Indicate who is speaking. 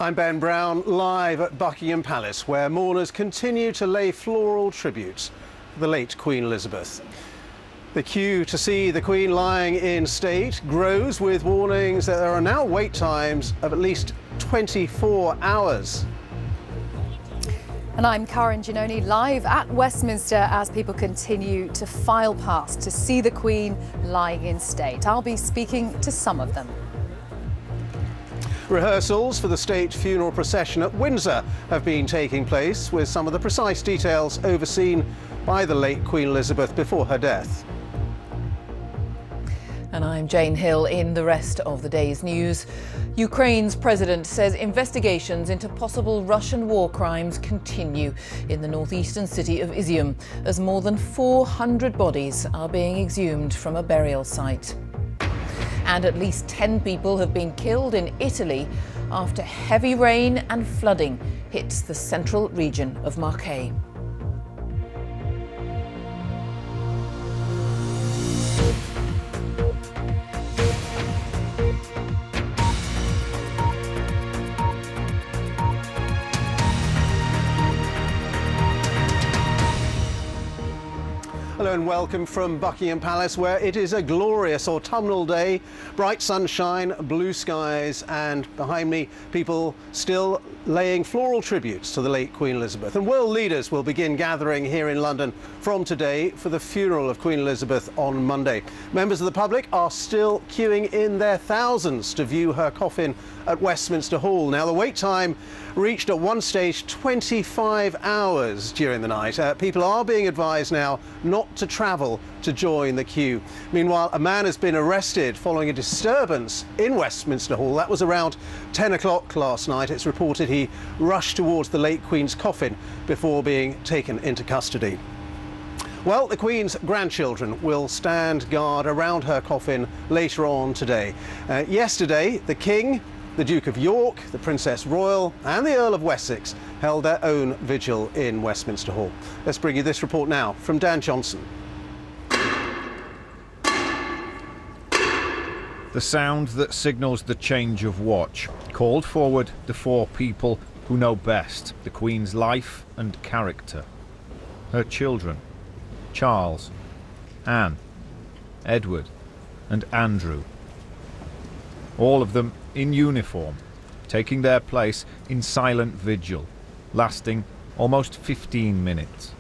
Speaker 1: I'm Ben Brown, live at Buckingham Palace, where mourners continue to lay floral tributes to the late Queen Elizabeth. The queue to see the Queen lying in state grows, with warnings that there are now wait times of at least 24 hours.
Speaker 2: And I'm Karin, Giannone, live at Westminster as people continue to file past to see the Queen lying in state. I'll be speaking to some of them.
Speaker 1: Rehearsals for the state funeral procession at Windsor have been taking place, with some of the precise details overseen by the late Queen Elizabeth before her death.
Speaker 3: And I'm Jane Hill in the rest of the day's news. Ukraine's president says investigations into possible Russian war crimes continue in the northeastern city of Izium, as more than 400 bodies are being exhumed from a burial site. And at least 10 people have been killed in Italy after heavy rain and flooding hits the central region of Marche.
Speaker 1: Hello and welcome from Buckingham Palace, where it is a glorious autumnal day. Bright sunshine, blue skies, and behind me, people still laying floral tributes to the late Queen Elizabeth. And world leaders will begin gathering here in London from today for the funeral of Queen Elizabeth on Monday. Members of the public are still queuing in their thousands to view her coffin at Westminster Hall. Now, the wait time reached at one stage 25 hours during the night. People are being advised now not to travel to join the queue. Meanwhile, a man has been arrested following a disturbance in Westminster Hall. That was around 10 o'clock last night. It's reported he rushed towards the late Queen's coffin before being taken into custody. Well, the Queen's grandchildren will stand guard around her coffin later on today. Yesterday, the King, the Duke of York, the Princess Royal and the Earl of Wessex held their own vigil in Westminster Hall. Let's bring you this report now from Dan Johnson.
Speaker 4: The sound that signals the change of watch called forward the four people who know best the Queen's life and character. Her children, Charles, Anne, Edward and Andrew. All of them in uniform, taking their place in silent vigil, lasting almost 15 minutes.